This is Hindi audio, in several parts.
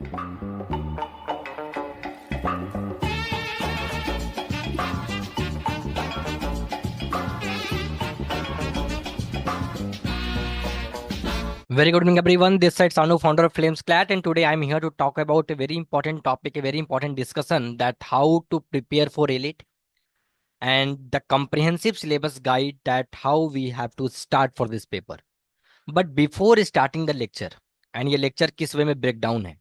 Very good evening, everyone. This side Sanu, founder of Flamesclat, and today I'm here to talk about a very important topic, a very important discussion that how to prepare for elite and the comprehensive syllabus guide that how we have to start for this paper. But before starting the lecture, and ये लेक्चर किस वे में ब्रेक डाउन है,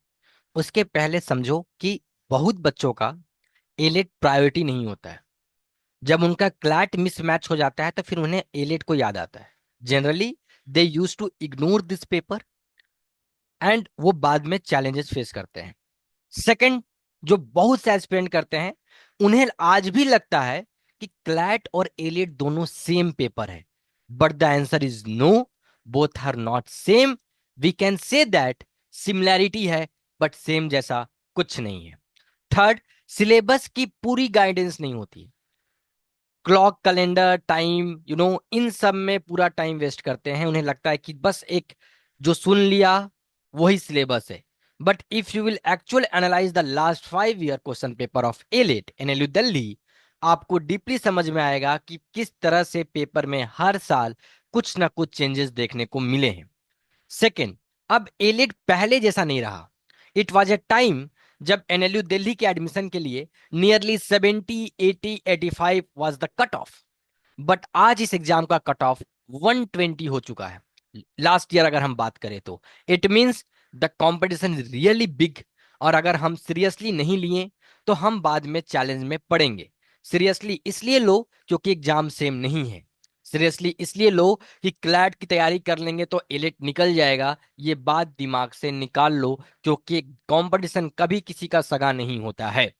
उसके पहले समझो कि बहुत बच्चों का एलिट प्रायोरिटी नहीं होता है। जब उनका क्लैट मिसमैच हो जाता है तो फिर उन्हें एलिट को याद आता है। Generally they use to ignore this paper and वो बाद में चैलेंजेस फेस करते हैं। सेकंड, जो बहुत से एस्पिरेंट करते हैं उन्हें आज भी लगता है कि क्लैट और एलिट दोनों सेम पेपर है, but the answer is no, both are not same. We can say that similarity है बट सेम जैसा कुछ नहीं है। थर्ड, सिलेबस की पूरी गाइडेंस नहीं होती। क्लॉक, कैलेंडर, टाइम, इन सब में पूरा टाइम वेस्ट करते हैं। उन्हें लगता है कि बस एक जो सुन लिया वही सिलेबस है। But if you will actual analyse the last 5 year question paper of elite NLU Delhi, आपको डीपली समझ में आएगा कि किस तरह से पेपर में हर साल कुछ ना कुछ चेंजेस देखने को मिले हैं। सेकेंड, अब एलिट पहले जैसा नहीं रहा। इट वॉज ए टाइम जब एनएलयू दिल्ली के एडमिशन के लिए nearly 70, 80, 85 was the cut off, but आज इस एग्जाम का कट ऑफ 120 हो चुका है। लास्ट ईयर अगर हम बात करें तो it means the competition is really big, और अगर हम सीरियसली नहीं लिए तो हम बाद में चैलेंज में पड़ेंगे। सीरियसली इसलिए लो क्योंकि एग्जाम सेम नहीं है। सीरियसली इसलिए लो कि क्लैट की तैयारी कर लेंगे तो एलिट निकल जाएगा। ये बात दिमाग से निकाल लो, क्योंकि कंपटीशन कभी किसी का सगा नहीं होता है।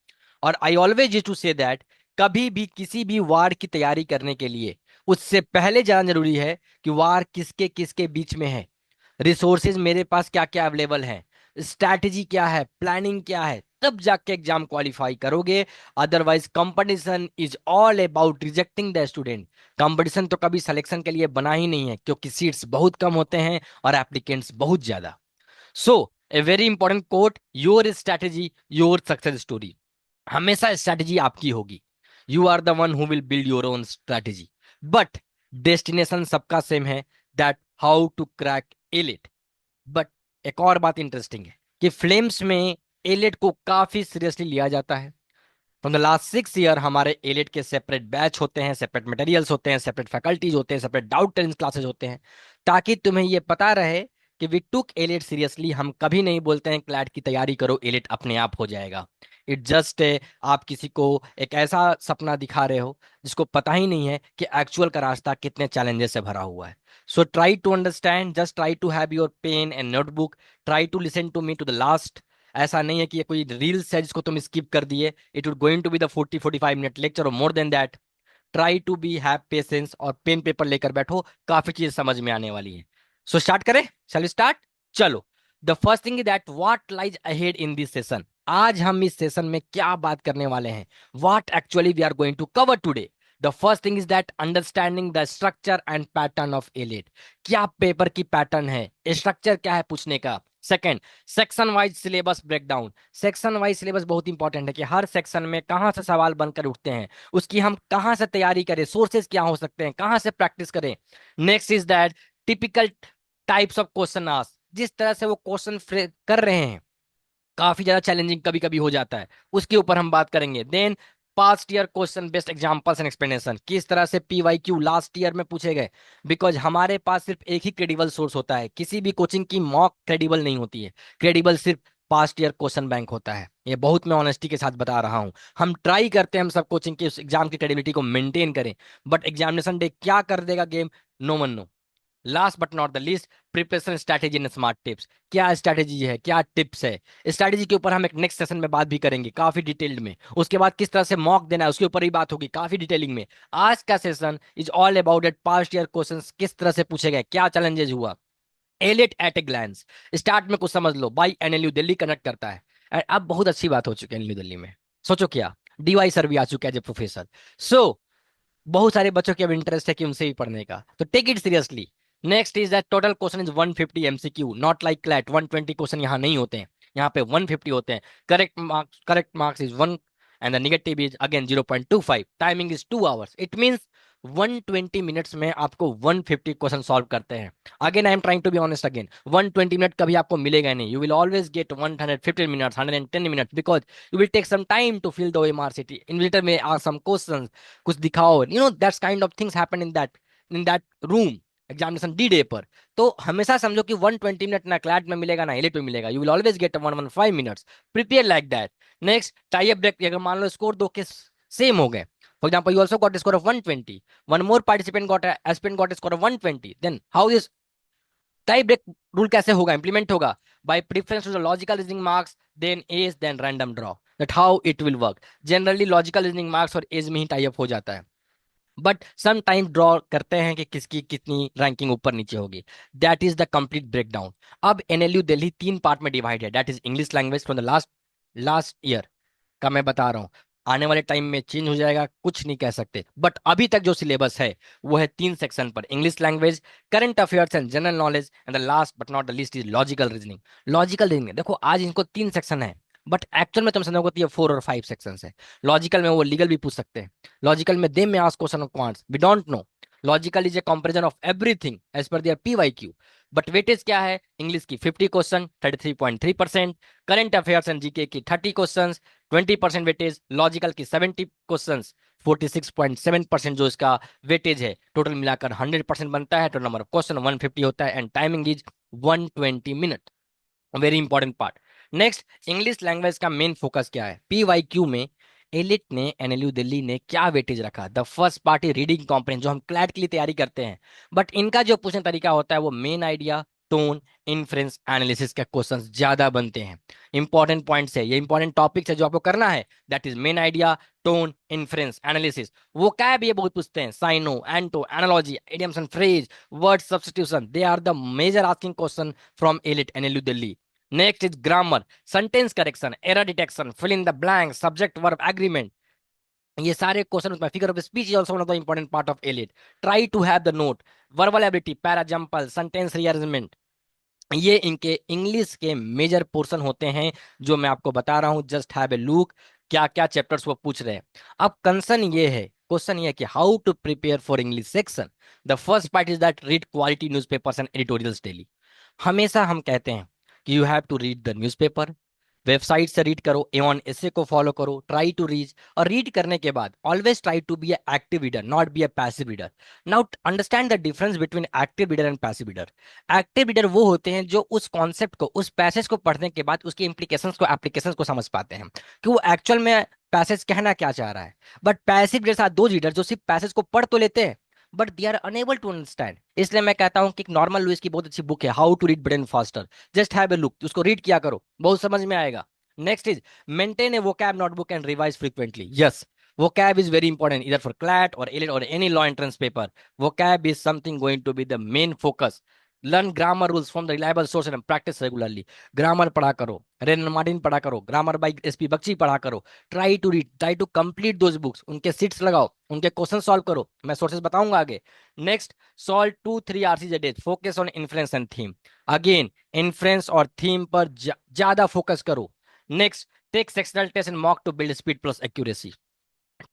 और I always used to say that कभी भी किसी भी वार की तैयारी करने के लिए उससे पहले जानना जरूरी है कि वार किसके किसके बीच में है, रिसोर्सेज मेरे पास क्या क्या अवेलेबल है, स्ट्रैटेजी क्या है, प्लानिंग क्या है, तब जाके एग्जाम क्वालिफाई करोगे। Otherwise competition is all about rejecting the student. Competition तो कभी सिलेक्शन के लिए बना ही नहीं है, क्योंकि सीट्स बहुत कम होते हैं और एप्लीकेंट्स बहुत ज्यादा। So a very important quote, your strategy your success story. हमेशा स्ट्रैटेजी आपकी होगी। You are the one who will build your own strategy, but destination सबका सेम है, that how to crack AILET. But एक और बात इंटरेस्टिंग है कि फ्लेम्स में एलिट को काफी सीरियसली लिया जाता है। फ्रॉम द लास्ट 6 ईयर हमारे एलिट के सेपरेट बैच होते हैं, सेपरेट मटेरियल्स होते हैं, सेपरेट फैकल्टीज होते हैं, सेपरेट डाउट टेंस क्लासेस होते हैं, ताकि तुम्हें ये पता रहे कि वी टुक एलिट सीरियसली। हम कभी नहीं बोलते हैं क्लैट की तैयारी करो एलिट अपने आप हो जाएगा। इट जस्ट आप किसी को एक ऐसा सपना दिखा रहे हो जिसको पता ही नहीं है कि एक्चुअल का रास्ता कितने चैलेंजेस से भरा हुआ है। So try to understand, just try to have your pen and notebook, try to listen to me to the last. ऐसा नहीं है कि ये कोई रील्स है जिसको तुम स्किप कर दिए। It would going to be the 40-45 minute lecture और more than that. Try to be have patience और पेन पेपर लेकर बैठो, काफी चीज समझ में आने वाली है। सो स्टार्ट करें, शैल वी स्टार्ट? चलो, the first thing is that what lies ahead in this session. आज हम इस सेशन में क्या बात करने वाले हैं, what actually we are going to cover today. The first thing is that understanding the structure and pattern of AILET. क्या पेपर की पैटर्न है, स्ट्रक्चर क्या है पूछने का। Second, section wise syllabus breakdown. Section wise syllabus बहुत इंपॉर्टेंट है कि हर सेक्शन में कहां से सवाल बनकर उठते हैं, उसकी हम कहां से तैयारी करें, सोर्सेज क्या हो सकते हैं, कहां से प्रैक्टिस करें। Next is that typical types of question ask. जिस तरह से वो क्वेश्चन कर रहे हैं काफी ज्यादा चैलेंजिंग कभी कभी हो जाता है, उसके ऊपर हम बात करेंगे। Then past year question based examples and explanation, किस तरह से पीवाईक्यू लास्ट ईयर में पूछे गए। बिकॉज हमारे पास सिर्फ एक ही क्रेडिबल सोर्स होता है, किसी भी कोचिंग की मॉक क्रेडिबल नहीं होती है। क्रेडिबल सिर्फ पास्ट ईयर क्वेश्चन बैंक होता है। ये बहुत मैं ऑनेस्टी के साथ बता रहा हूं। हम ट्राई करते हैं हम सब कोचिंग के उस एग्जाम की क्रेडिबिलिटी को मेंटेन करें, बट एग्जामिनेशन डे क्या कर देगा game, no one know. Last but not the least, preparation strategy and smart tips. क्या स्ट्रैटेजी है, क्या टिप्स है। स्ट्रैटेजी के ऊपर हम एक नेक्स्ट सेशन में बात भी करेंगे काफी डिटेल्ड में। उसके बाद किस तरह से मॉक देना है उसके ऊपर ही बात होगी काफी डिटेलिंग में। आज का session is all about at past year questions किस तरह से पूछे गए, क्या चैलेंजेस हुआ। AILET at a glance, start में कुछ समझ लो, बाई एनएलयू दिल्ली कनेक्ट करता है। And अब बहुत अच्छी बात हो चुकी है एनएलयू दिल्ली में। सोचो क्या, डीवाई सर भी आ चुके हैं एज ए प्रोफेसर। सो बहुत सारे बच्चों के अब इंटरेस्ट है कि उनसे भी पढ़ने का, तो take it seriously. Next is that total question is 150 MCQ, not like CLAT 120 question यहाँ नहीं होते हैं। यहाँ पे 150 होते हैं। Correct marks is 1 and the negative is again 0.25। Timing is 2 hours. It means 120 minutes में आपको 150 क्वेश्चन सॉल्व करते हैं। Again I am trying to be honest, again 120 minute कभी आपको मिलेगा नहीं। You will always get 115 minutes, 110 minutes, because you will take some time to fill the OMR sheet. Invigilator में आर सम क्वेश्चंस, कुछ दिखाओ, that's kind of things happen in that room examination the day पर। तो हमेशा समझो कि 120 मिनट ना क्लैट में मिलेगा ना एलिट में मिलेगा। You will always get 115 minutes. Prepare like that. Next, tie up break, अगर मान लो स्कोर दो के सेम हो गए, for example you also got a score of 120, one more aspirant got a score of 120, then how this tie break rule कैसे होगा, इंप्लीमेंट होगा? By preference to the logical reasoning marks, then age, then random draw. That how it will work. Generally logical reasoning marks और एज में ही टाई अप हो जाता है, बट सम टाइम ड्रॉ करते हैं कि किसकी कितनी रैंकिंग ऊपर नीचे होगी। That is the complete breakdown. अब एनएलयू दिल्ली 3 पार्ट में डिवाइड है। That is English language from the last last year का मैं बता रहा हूँ। आने वाले टाइम में चेंज हो जाएगा, कुछ नहीं कह सकते, बट अभी तक जो सिलेबस है वो है 3 सेक्शन पर: English language, current affairs and general knowledge, and the last but not the least is logical reasoning. Logical reasoning देखो, आज इनको 3 सेक्शन है, बट एक्चुअल में तुम समझोगे तो ये 4 और 5 सेक्शन है। लॉजिकल में वो लीगल भी पूछ सकते हैं। लॉजिकल में दे में ask question of quants, we don't know. Logical is a comparison of everything as पर देयर पीवाईक्यू। बट वेटेज क्या है? इंग्लिश की 50 question 33.3%, current affairs and GK की 30 क्वेश्चन 20% वेटेज, लॉजिकल की 70 क्वेश्चन 46.7% जो इसका वेटेज है। टोटल मिलाकर 100% बनता है। टोटल नंबर ऑफ क्वेश्चन 150 होता है, and timing is 120 minute. Very important part. Next, English language का मेन फोकस क्या है? पीवाईक्यू में एलिट ने, एनएलयू दिल्ली ने क्या वेटेज रखा? The first part is reading comprehension, जो हम क्लैट के लिए तैयारी करते हैं, बट इनका जो पूछने तरीका होता है वो main idea, tone, inference, analysis के क्वेश्चंस ज्यादा बनते हैं। इंपॉर्टेंट पॉइंट्स है ये, इंपॉर्टेंट टॉपिक्स है जो आपको करना है। That is main idea, tone, inference, analysis. वो क्या भी ये बहुत पूछते हैं: syno, anto, analogy, idioms and phrase, word substitution. They are the major asking question from AILET NLU Delhi. Next is grammar, sentence correction, error detection, fill in the blanks, subject verb agreement. ये सारे क्वेश्चन उसमें। Figure of speech is also one of the important part of AILET. Try to have the note, verbal ability, parajumble, sentence rearrangement. ये इनके इंग्लिश के मेजर पोर्शन होते हैं जो मैं आपको बता रहा हूं। जस्ट हैव ए लुक क्या क्या चैप्टर्स वो पूछ रहे हैं। अब कंसर्न ये है, क्वेश्चन ये है कि how to prepare for English section. The first part is that read quality newspapers and editorials daily. हमेशा हम कहते हैं कि you have to read the newspaper, website से रीड करो, एवन ऐसे को फॉलो करो, ट्राई टू रीड। और रीड करने के बाद always try to be a active reader, not be a passive reader. Now understand the difference between active reader and passive reader. Active reader वो होते हैं जो उस कॉन्सेप्ट को, उस पैसेज को पढ़ने के बाद उसकी इंप्लीकेशंस को, एप्लीकेशंस को समझ पाते हैं कि वो एक्चुअल में पैसेज कहना क्या चाह रहा है। बट पैसिव रीडर साथ दो रीडर जो सिर्फ पैसेज को पढ़ तो लेते हैं, but they are unable to understand. इसलिए मैं कहता हूं कि एक नॉर्मन लुइस की बहुत अच्छी बुक है, how to read brain faster. Just have a look, उसको रीड किया करो, बहुत समझ में आएगा। Next is maintain a vocab notebook and revise frequently. Yes, vocab is very important either for CLAT or AILET or any law entrance paper. Vocab is something going to be the main focus. Learn grammar rules from the reliable source and practice regularly. Grammar पढ़ा करो, रेन मार्टिन पढ़ा करो, ग्रामर बाई एसपी बख्शी पढ़ा करो। Try to read, try to complete those books, उनके सीट्स लगाओ, उनके क्वेश्चन सॉल्व करो। मैं सोर्सेज बताऊंगा आगे। Next, solve 2-3 RCs a day, focus on influence and theme. Again influence और थीम पर ज्यादा फोकस करो। Next, take sectional test and mock to build speed plus accuracy.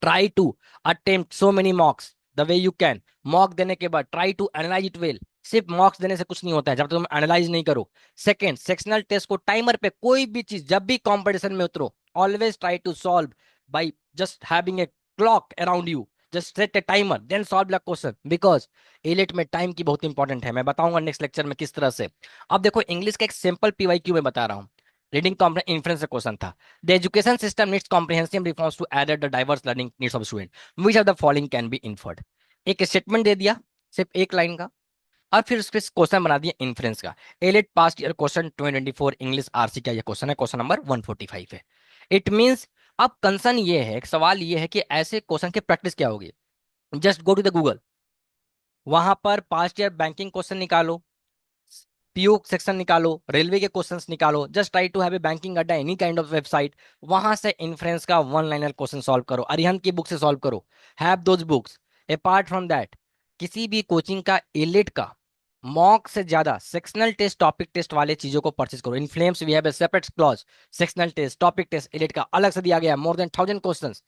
Try to attempt so many mocks the way you can. Mock देने के बाद try to analyze it well. सिर्फ मॉक्स देने से कुछ नहीं होता है जब तक तुम एनालाइज नहीं करो। सेकंड, सेक्शनल टेस्ट को टाइमर पे, कोई भी चीज जब भी कंपटीशन में उतरो, always try to solve by just having a clock around you. Just set a timer then solve the question, because AILET में टाइम की बहुत इंपॉर्टेंट है। मैं बताऊंगा नेक्स्ट लेक्चर में किस तरह से। अब देखो, इंग्लिश का एक सिंपल पीवाईक्यू में बता रहा हूँ। रीडिंग कॉम्प्रेंशन इन्फ्रेंस क्वेश्चन था। The education system needs comprehensive reforms to added the diverse learning needs of student, which of the following can be inferred. एक स्टेटमेंट दे दिया, सिर्फ एक लाइन का, और फिर उसके क्वेश्चन बना दिया इन्फ्रेंस का। Elite past year question 2024 English RC का ये क्वेश्चन है, क्वेश्चन नंबर 145 है। इट मींस, अब कंसर्न ये है, एक सवाल ये है कि ऐसे क्वेश्चन की प्रैक्टिस क्या होगी। Just go to the Google, वहां पर पास्ट ईयर बैंकिंग क्वेश्चन निकालो, पीओ सेक्शन निकालो, रेलवे के क्वेश्चंस निकालो। Just try to have a banking Adda, any kind of website, वहां से इन्फ्रेंस का वन लाइनर क्वेश्चन सॉल्व करो, अरिहंत की बुक से सॉल्व करो। Have those books. Apart from that, किसी भी कोचिंग का एलिट का मॉक से ज्यादा सेक्शनल टेस्ट टॉपिक टेस्ट वाले चीजों को परचेज करो। In Flames we have a separate clause, sectional test topic test AILET का अलग से दिया गया, more than 1000 questions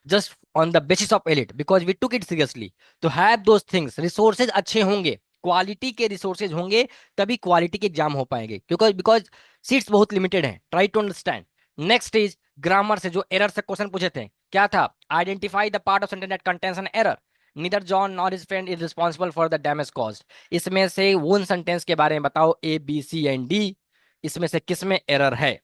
just on the basis of elite because we took it seriously to have those things। Resources अच्छे होंगे, क्वालिटी के रिसोर्सेज होंगे, तभी क्वालिटी के एग्जाम हो पाएंगे, क्योंकि बिकॉज सीट्स बहुत लिमिटेड हैं। Try to understand. Next is grammar से जो एरर से क्वेश्चन पूछे थे, क्या था? Identify the part of sentence that contains an error, neither John nor his friend is responsible for the damage caused. इसमें से वो सेंटेंस के बारे में बताओ, A B C and D, इसमें से किस में एरर है?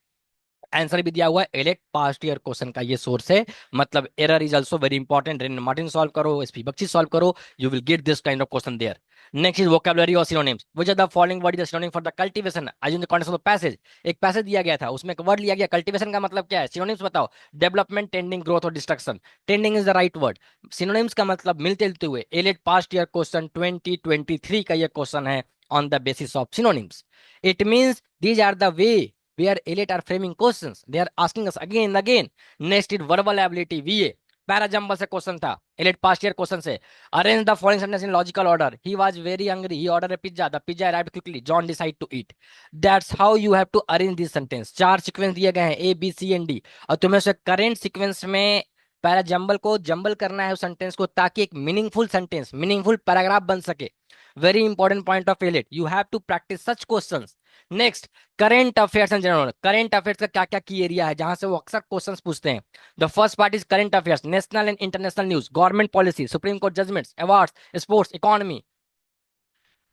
आंसर भी दिया हुआ है, एलेक्ट पास्ट ईयर क्वेश्चन का ये सोर्स है। मतलब error is also very important. Wren Martin solve करो, एसपी बख्शी सॉल्व करो, you will get this kind of question there. Next is vocabulary और synonyms. Which are the following word is the synonym for the cultivation as in the context of the passage. एक पैसेज दिया गया था, उसमें एक वर्ड लिया गया, कल्टीवेशन का मतलब क्या है? सिनोनिम्स बताओ। डेवलपमेंट, टेंडिंग, ग्रोथ और destruction. Tending is the right word. Synonyms का मतलब मिलते जुलते हुए। एलेट पास्ट ईयर क्वेश्चन 2023 का ये क्वेश्चन है on the basis of synonyms. It means these are the way where elite are framing questions, they are asking us again and again। next is verbal ability, VA parajumble से क्वेश्चन था, elite past year क्वेश्चन से। arrange the following sentence in logical order, he was very hungry, he ordered a pizza, the pizza arrived quickly, John decided to eat। that's how you have to arrange this sentence। चार सीक्वेंस दिए गए हैं, A B C and D, और तुम्हें उसे करेंट सीक्वेंस में पैराजम्बल को जंबल करना है उस सेंटेंस को, ताकि एक मीनिंगफुल सेंटेंस, मीनिंगफुल पैराग्राफ बन सके। Very important point of AILET, you have to practise such questions. Next, current affairs and general. Current affairs का क्या क्या की एरिया है जहां से वो अक्सर क्वेश्चंस पूछते हैं? The first part is current affairs, national and international news, government policy, Supreme Court judgements, awards, sports, economy,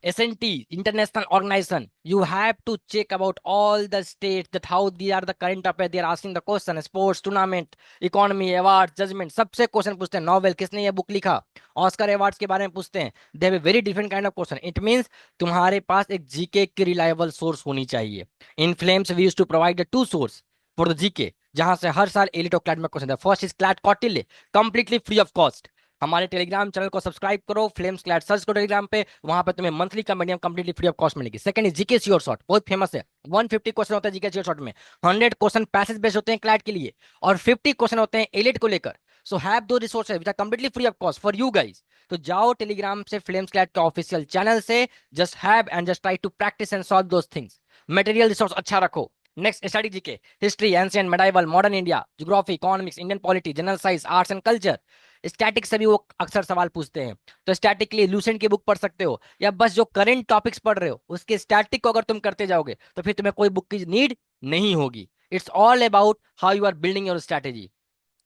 SNT, international organization। You have to check about all the states that how they are the current affairs, they are asking the question, sports, tournament, economy, awards, judgment, सबसे क्वेश्चन पूछते हैं। नॉवेल, किसने ये बुक लिखा, ऑस्कर अवार्ड्स के बारे में पूछते हैं। They have a very different kind of question. It means तुम्हारे पास एक जीके की रिलायबल सोर्स होनी चाहिए। In Flames we used to provide the two source for the GK, जहां से हर साल एलिट और क्लैट में क्वेश्चन था। First is CLAT Kautilya, completely free of cost. हमारे टेलीग्राम चैनल को सब्सक्राइब करो, फ्लेम्स क्लैट सर्च करो टेलीग्राम पे, वहां पे तुम्हें मंथली का medium completely free of cost मिलेगी। Second is GK sure shot, बहुत फेमस है। 150 क्वेश्चन होता है जीके श्योर शॉट में। 100 क्वेश्चन पैसेज बेस्ड होते हैं क्लैट के लिए, और 50 क्वेश्चन होते हैं एलिट को लेकर। सो हैव दो resources which are completely free of cost for you guys. तो जाओ टेलीग्राम से, फ्लेम्स क्लैट के ऑफिशियल चैनल से, just have and just try to practise and solve those things. Material resource अच्छा रखो। Next, study GK, history, ancient, medieval, modern India, geography, economics, Indian polity, general science, arts and culture. Static से भी वो अक्सर सवाल पूछते हैं, तो स्टैटिक के लिए लूसेंट की बुक पढ़ सकते हो, या बस जो करंट टॉपिक्स पढ़ रहे हो उसके स्टैटिक को अगर तुम करते जाओगे तो फिर तुम्हें कोई बुक की नीड नहीं होगी। It's all about how you are building your strategy.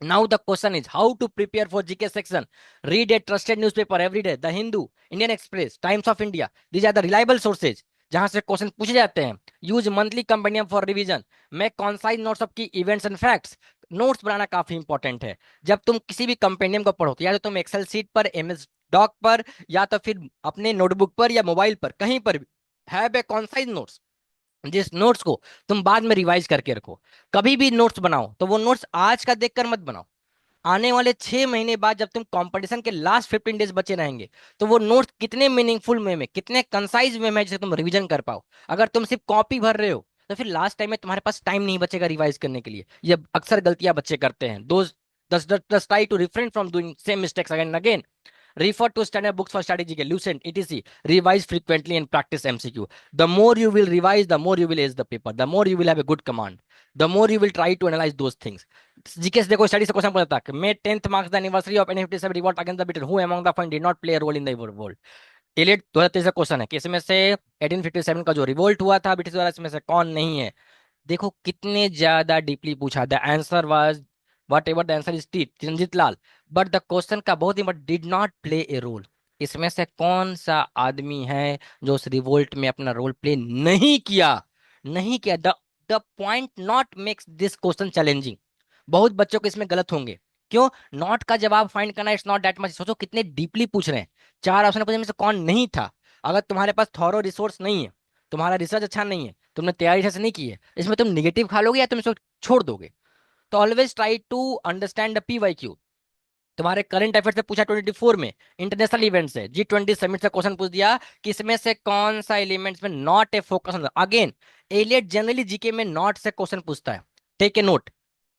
Now the question is how to prepare for GK section. Read a trusted newspaper every day. The Hindu, Indian Express, Times of India. These are the reliable sources जहां से क्वेश्चन पूछे जाते हैं। Use monthly compendium for revision. Make concise notes of key events and facts. Notes बनाना काफी इंपॉर्टेंट है। जब तुम किसी भी कंपेनियम को पढ़ो, तो या तो तुम एक्सेल सीट पर, MS डॉक पर, या तो फिर अपने नोटबुक पर या मोबाइल पर, कहीं पर भी हैव ए कॉन्साइज नोट्स, जिस नोट्स को तुम बाद में रिवाइज करके रखो। कभी भी नोट्स बनाओ तो वो नोट्स आज का देखकर मत बनाओ। आने वाले 6 महीने बाद जब तुम कंपटीशन के लास्ट 15 डेज बचे रहेंगे, तो वो नोट्स कितने मीनिंगफुल वे में, कितने कंसाइज वे में जिसे तुम रिवीजन कर पाओ। अगर तुम सिर्फ कॉपी भर रहे हो तो फिर लास्ट टाइम में तुम्हारे पास टाइम नहीं बचेगा रिवाइज करने के लिए। ये अक्सर गलतियां बच्चे करते हैं। दोज दस try to refrain from doing same mistakes again and again. Refer to standard books for strategy, Lucent, etc. Revise frequently and practice MCQ. The more you will revise, the more you will ace the paper. The more you will have a good command. The more you will try to analyze those things. GK से देखो, स्टडी से क्वेश्चन पूछा था कि मे 10th marks the anniversary of N57 revolt against the British, who among the following did not play a role in the revolt। Elite 2023 का क्वेश्चन है कि इसमें से 1857 का जो रिवोल्ट हुआ था ब्रिटिश द्वारा, इसमें से कौन नहीं है। देखो कितने ज्यादा डीपली पूछा। The answer was whatever the answer is T, Chiranjeet Lal. But the question का बहुत ही but did not play a role. इसमें से कौन सा आदमी है जो उस रिवोल्ट में अपना रोल प्ले नहीं किया? नहीं किया। The point not makes this question challenging. बहुत बच्चों को इसमें गलत होंगे। क्यों? नॉट का जवाब फाइंड करना इट्स नॉट दैट मच। सोचो कितने डीपली पूछ रहे हैं। चार ऑप्शन पूछने में से कौन नहीं था। अगर तुम्हारे पास थॉरो रिसोर्स नहीं है, तुम्हारा रिसर्च अच्छा नहीं है, तुमने तैयारी अच्छे से नहीं की है, इसमें तुम निगेटिव खा लोगे या तुम इसको छोड़ दोगे। तो always try to understand the PYQ। तुम्हारे करंट अफेयर से पूछा 24 में, इंटरनेशनल इवेंट से, G20 समिट से क्वेश्चन पूछ दिया कि इसमें से कौन सा एलिमेंट्स में not a focus. Again AILET generally GK में नॉट से क्वेश्चन पूछता है। टेक ए नोट,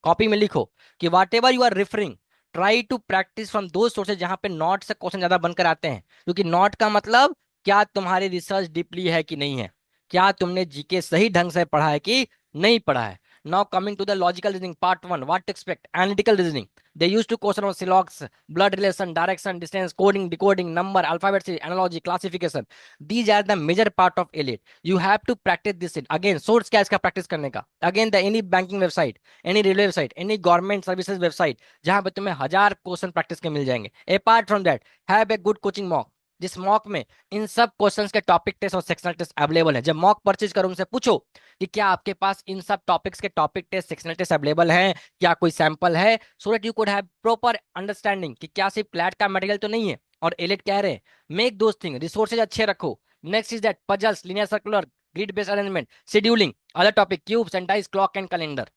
कॉपी में लिखो कि whatever you are referring, try to practice from दो सोर्सेज जहां पे नॉट से क्वेश्चन ज्यादा बनकर आते हैं, क्योंकि नॉट का मतलब क्या तुम्हारी रिसर्च डीपली है कि नहीं है, क्या तुमने जीके सही ढंग से पढ़ा है कि नहीं पढ़ा है। Now coming to the logical reasoning part one, what to expect analytical reasoning. They used to question on syllogs, blood relation, direction, distance, coding, decoding, number, alphabet, analogy, classification. These are the major part of AILET. You have to practice this it. Again source क्या है इसका प्रैक्टिस करने का, again the any banking website, any railway website, any government services website, जहां पे तुम्हें 1000 क्वेश्चन प्रैक्टिस के मिल जाएंगे। Apart from that have a good coaching mock, जिस मॉक में इन सब क्वेश्चंस के टॉपिक टेस्ट और सेक्शनल टेस्ट अवेलेबल है। जब मॉक परचेज करो उनसे पूछो कि क्या आपके पास इन सब टॉपिक्स के topic test sectional test available हैं, क्या कोई सैंपल है, so that you could have proper understanding कि क्या सिर्फ फ्लैट का मटेरियल तो नहीं है। और एलिट कह रहे हैं मेक दोस थिंग, रिसोर्सेज अच्छे रखो। Next is that puzzles, linear circular, grid based arrangement, scheduling, other topic, cube, sentise, clock and calendar.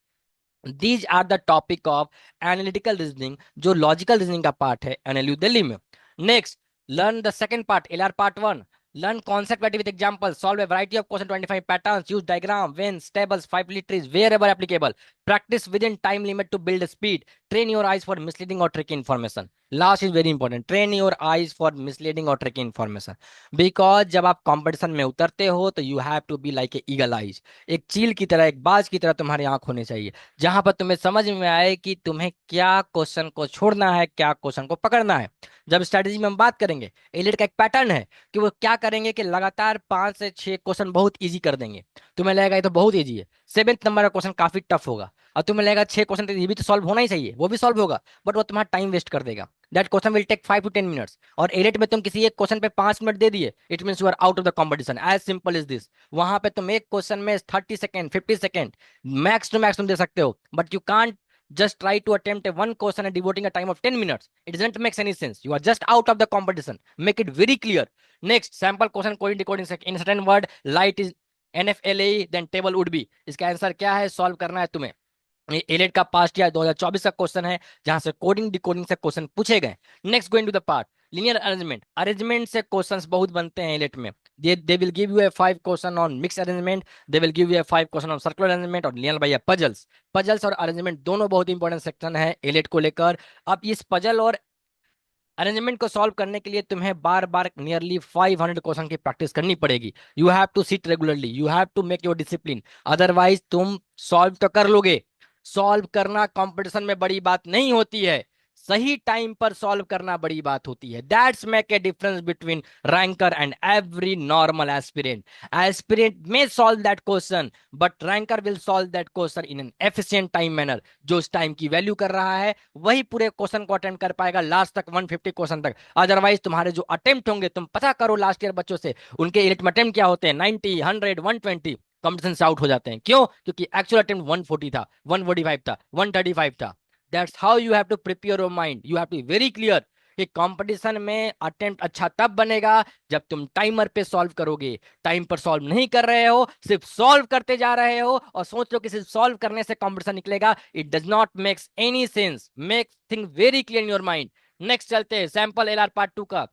These are the topic of analytical reasoning, जो लॉजिकल रीजनिंग का पार्ट है एनएलयू दिल्ली में। Next, learn the second part, LR part one. Learn concept creative with examples. Solve a variety of question 25 patterns. Use diagram, vents, tables, 5 trees wherever applicable. Practice within time limit to build speed. Train your eyes for misleading or tricky information. Last is very important. Train your eyes for misleading or tricky information. Because जब आप कंपटीशन में उतरते हो तो you have to be like a eagle eyes. एक चील की तरह, एक बाज की तरह तुम्हारी आंख होनी चाहिए, जहां पर तुम्हें समझ में आए कि तुम्हें क्या क्वेश्चन को छोड़ना है, क्या क्वेश्चन को पकड़ना है। जब स्ट्रेटेजी में हम बात करेंगे, एलिट का एक पैटर्न है कि वो क्या करेंगे कि लगातार 5 से 6 क्वेश्चन बहुत इजी कर देंगे। तुम्हें लगेगा ये तो बहुत इजी है, 7th नंबर का क्वेश्चन काफी टफ होगा, और तुम्हें लगेगा 6 क्वेश्चन तो ये भी तो सॉल्व होना ही चाहिए, वो भी सॉल्व होगा, बट वो तुम्हारा टाइम वेस्ट कर देगा। That question will take 5 to 10 minutes. और एलिट में तुम किसी एक क्वेश्चन पे 5 मिनट दे दिए, it mean you are out of the competition, as simple is this. वहां पे तुम एक क्वेश्चन में 30 second, 50 second max to max तुम दे सकते हो, but you can't just try to attempt a one question and devoting a time of 10 minutes. It doesn't make any sense. You are just out of the competition. Make it very clear. Next, sample question coding decoding in a certain word, light is NFLA, then table would be. इसका आंसर क्या है, सॉल्व करना है तुम्हें। ये एलेट का पास्ट ईयर 2024 का क्वेश्चन है, जहां से कोडिंग डिकोडिंग से क्वेश्चन पूछे गए। Next going to the part linear arrangement. Arrangement से क्वेश्चंस बहुत बनते हैं एलेट में। They will give you a 5 question on mix arrangement, they will give you a 5 question on circular arrangement, और लीनियर बाय पजल्स। पजल्स और अरेंजमेंट दोनों बहुत इंपॉर्टेंट सेक्शन है एलेट को लेकर। अब इस पजल और अरेंजमेंट को सॉल्व करने के लिए तुम्हें बार बार नियरली 500 क्वेश्चन की प्रैक्टिस करनी पड़ेगी। You have to sit regularly, you have to make your discipline, otherwise तुम सॉल्व तो कर लोगे, सॉल्व करना कंपटीशन में बड़ी बात नहीं होती है, सही टाइम पर सॉल्व करना बड़ी बात होती है। That's make a difference between ranker and every normal aspirant. Aspirant में solve that question, but ranker will solve that question in an efficient time manner. जो उस टाइम की वैल्यू कर रहा है वही पूरे क्वेश्चन को अटेम्प्ट कर पाएगा लास्ट तक, 150 क्वेश्चन तक। अदरवाइज तुम्हारे जो अटेम्प्ट होंगे, तुम पता करो लास्ट ईयर बच्चों से, उनके एलिट में अटेम्प्ट क्या होते हैं, 90, 100, 120। कंपटीशन से आउट हो जाते हैं, क्यों? क्योंकि एक्चुअल अटेम्प्ट 140 था, 145 था, 135 था। That's how you have to prepare your mind, you have to be very clear कि कंपटीशन में अटेम्प्ट अच्छा तब बनेगा जब तुम टाइमर पे सॉल्व करोगे। टाइम पर सॉल्व नहीं कर रहे हो, सिर्फ सॉल्व करते जा रहे हो और सोच लो कि सिर्फ सॉल्व करने से कंपटीशन निकलेगा, it does not makes any sense. Make thing very clear in your mind. Next चलते हैं सैंपल एलआर पार्ट 2 का।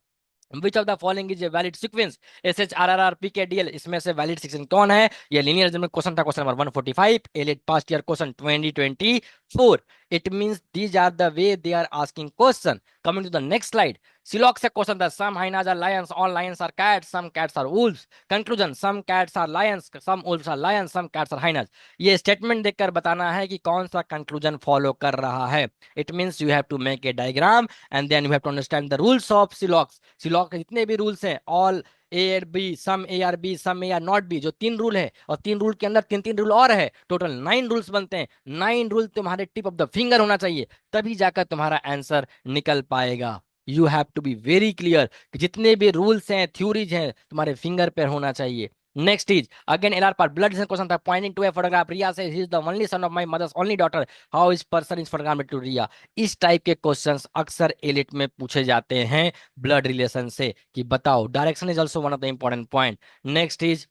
Which of the following is a valid sequence, S H R R R P K D L, इसमें से वैलिड सीक्वेंस कौन है? ये लीनियर अलजेब्रा क्वेश्चन था, question number 145, AILET past year question 2024। It means these are the way they are asking question. Coming to the next slide, syllog से क्वेश्चन था, some hyenas are lions, all lions are cats, some cats are wolves. Conclusion, some cats are lions, some wolves are lions, some cats are hyenas. ये स्टेटमेंट देखकर बताना है कि कौन सा कंक्लूजन फॉलो कर रहा है। It means you have to make a diagram and then you have to understand the rules of syllogs. Syllog के जितने भी रूल्स हैं, all A are B, some A are B, some A are not B, जो 3 रूल है, और 3 रूल के अंदर 3 3 रूल और है, टोटल 9 रूल्स बनते हैं। 9 रूल तुम्हारे टिप ऑफ द फिंगर होना चाहिए, तभी जाकर तुम्हारा आंसर निकल पाएगा। You have to be very clear कि जितने भी रूल्स हैं, थ्योरीज हैं, तुम्हारे फिंगर पर होना चाहिए। नेक्स्ट इज अगेन एलआर पर ब्लड क्वेश्चन था, pointing to a photograph, Riya says he is the only son of my mother's only daughter, how is person is photograph to Riya. इस टाइप के क्वेश्चंस अक्सर एलिट में पूछे जाते हैं ब्लड रिलेशन से, कि बताओ, direction is also one of the important point. Next is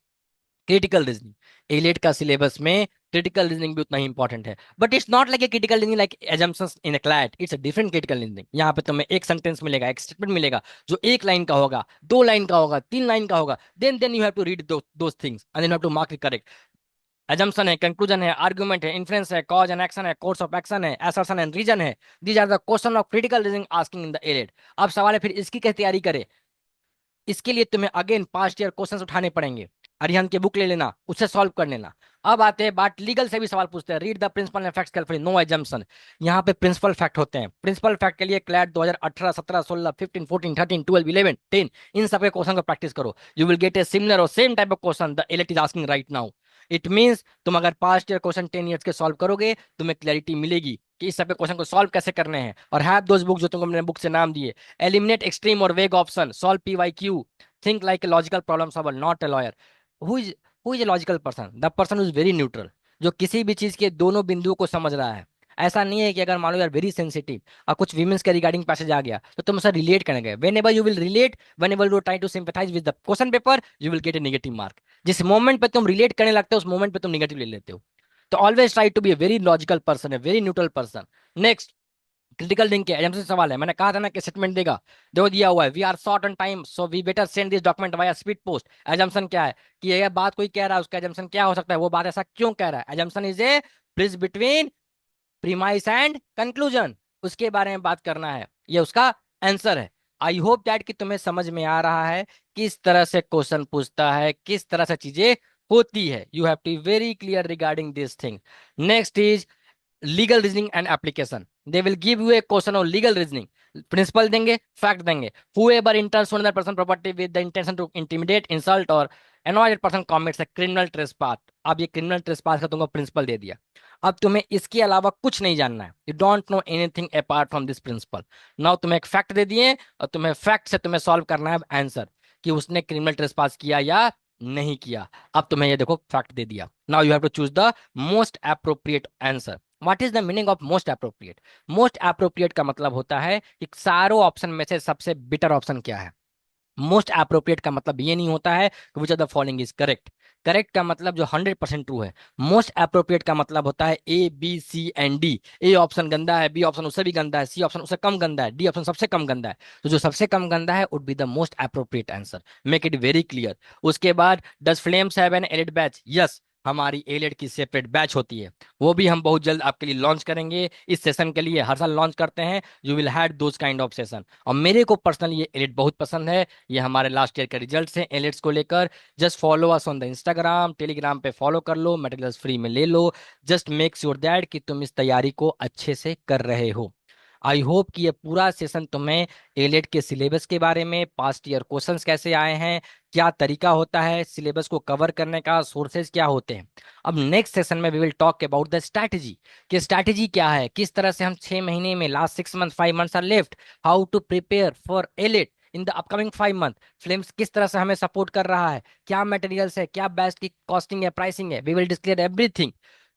critical reasoning. Elite का सिलेबस में क्रिटिकल रीजनिंग भी उतना ही इंपॉर्टेंट है, but it's not like a critical reasoning like assumptions in A CLAT, it's a different critical reasoning. यहाँ पे तुम्हें एक सेंटेंस मिलेगा, एक स्टेटमेंट मिलेगा, जो 1 लाइन का होगा, 2 लाइन का होगा, 3 लाइन का होगा, then you have to read those things and then you have to mark it correct. Assumption है, कंक्लूजन है, आर्गुमेंट है, इन्फ्लुएंस है, कॉज एंड एक्शन है, कोर्स ऑफ एक्शन है, असर्शन एंड रीजन है। These are the question of critical reasoning asking in the AILET. अब सवाल है फिर इसकी कैसे तैयारी करें? इसके लिए तुम्हें अगेन पास्ट ईयर क्वेश्चंस उठाने पड़ेंगे। अरिहंत की बुक ले लेना, उससे सॉल्व कर लेना। अब आते हैं बात लीगल से भी सवाल पूछते हैं। Read the principle and facts carefully, no assumption. यहाँ पे प्रिंसिपल फैक्ट होते हैं। प्रिंसिपल फैक्ट के लिए क्लैट 2018, 17, 16, 15, 14, 13, 12, 11, 10 इन सब के क्वेश्चन को प्रैक्टिस करो। You will get a similar और same type of question the AILET is asking right now. It means तुम अगर पास्ट ईयर क्वेश्चन 10 ईयर्स के सॉल्व करोगे, तुम्हें क्लैरिटी मिलेगी कि इस सब के क्वेश्चन को सॉल्व कैसे करने हैं। और हैव दोज बुक्स जो तुमको मैंने बुक से नाम दिए। एलिमिनेट एक्सट्रीम और वेग option, solve PYQ, think like a logical problem solver, not a lawyer. who is who is a logical person? The person who is very neutral, जो किसी भी चीज के दोनों बिंदुओं को समझ रहा है। ऐसा नहीं है कि अगर मान लो यार वेरी सेंसिटिव और कुछ विमेंस के रिगार्डिंग पैसेज आ गया तो तुम उसे रिलेट करेंगे। Whenever you will relate, whenever you try to sympathise with the question paper, you will get a negative mark. जिस मोमेंट पे तुम रिलेट करने लगते हो उस मोमेंट पे तुम नेगेटिव ले लेते हो। तो always try to be a very logical person, a very neutral person. Next, critical link के एजम्पशन सवाल है। मैंने कहा था ना कि स्टेटमेंट देगा, देखो दिया हुआ है we are short on time so we better send this document via speed post. Assumption क्या है कि ये बात कोई कह रहा है, उसका एजम्पशन क्या हो सकता है, वो बात ऐसा क्यों कह रहा है। Assumption is a bridge between premise and conclusion, उसके बारे में बात करना है, ये उसका आंसर है। आई होप दैट कि तुम्हें समझ में आ रहा है किस तरह से क्वेश्चन पूछता है, किस तरह से चीजें होती है। You have to be very clear regarding this thing. Next is legal reasoning and application. They will give you a question on legal reasoning, principle देंगे, फैक्ट देंगे। whoever enters on that person property with the intention to intimidate, insult or annoy that person commits a criminal trespass। अब ये क्रिमिनल ट्रेसपास का तुमको प्रिंसिपल दे दिया। अब तुम्हें इसके अलावा कुछ नहीं जानना है। You don't know anything apart from this principle. Now तुम्हें एक फैक्ट दे दिए और तुम्हें फैक्ट से तुम्हें सॉल्व करना है आंसर कि उसने क्रिमिनल ट्रेसपास किया या नहीं किया। अब तुम्हें ये देखो फैक्ट दे दिया। Now you have to choose the most appropriate answer. What is the meaning of most appropriate? Most appropriate का मतलब होता है कि सारों ऑप्शन में से सबसे बेटर ऑप्शन क्या है। मोस्ट अप्रोप्रिएट का मतलब ये नहीं होता है कि विच of the following is correct. Correct का मतलब जो 100% ट्रू है। मोस्ट अप्रोप्रिएट का मतलब होता है A B C and D। A option गंदा है, बी ऑप्शन उससे भी गंदा है, सी ऑप्शन उससे कम गंदा है, डी ऑप्शन सबसे कम गंदा है। तो जो सबसे कम गंदा है would be the most appropriate answer. Make it very clear. उसके बाद does flames have an elite batch? Yes, हमारी एलिट की सेपरेट बैच होती है, वो भी हम बहुत जल्द आपके लिए लॉन्च करेंगे। इस सेशन के लिए हर साल लॉन्च करते हैं। You will have those kind of session. और मेरे को पर्सनली ये एलिट बहुत पसंद है। ये हमारे लास्ट ईयर के रिजल्ट्स हैं एलिट्स को लेकर। Just follow us on the Instagram, Telegram पे फॉलो कर लो, मटेरियल्स फ्री में ले लो। जस्ट मेक श्योर दैट कि तुम इस तैयारी को अच्छे से कर रहे हो। आई होप कि ये पूरा सेशन तुम्हें एलेट के सिलेबस के बारे में, पास्ट ईयर क्वेश्चंस कैसे आए हैं, क्या तरीका होता है सिलेबस को कवर करने का, सोर्सेज क्या होते हैं। अब नेक्स्ट सेशन में we will talk about the strategy कि स्ट्रैटेजी क्या है, किस तरह से हम 6 महीने में, last 6 month 5 months are left, how to prepare for AILET in the upcoming 5 month. Flames किस तरह से हमें सपोर्ट कर रहा है, क्या मटेरियल्स है, क्या बैच की कॉस्टिंग है, प्राइसिंग है। We will declare everything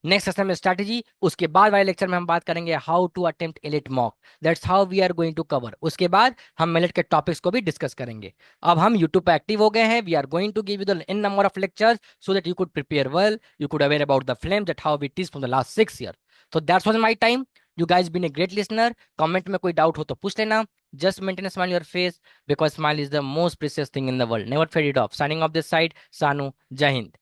next session में स्ट्रैटेजी। उसके बाद वाले लेक्चर में हम बात करेंगे how to attempt AILET mock. That's how we are going to cover. उसके बाद हम एलिट के टॉपिक्स को भी डिस्कस करेंगे। अब हम यूट्यूब पे एक्टिव हो गए हैं। We are going to give you the in number of lectures so that you could prepare well, you could aware about the Flame that how it is from the last 6 years। So that was my time. You guys been a great listener. Comment में कोई डाउट हो तो पूछ लेना। Just maintain a smile on your face because smile is the most precious thing in the world. Never fade it off. Signing off this side, Sanu. Jai Hind.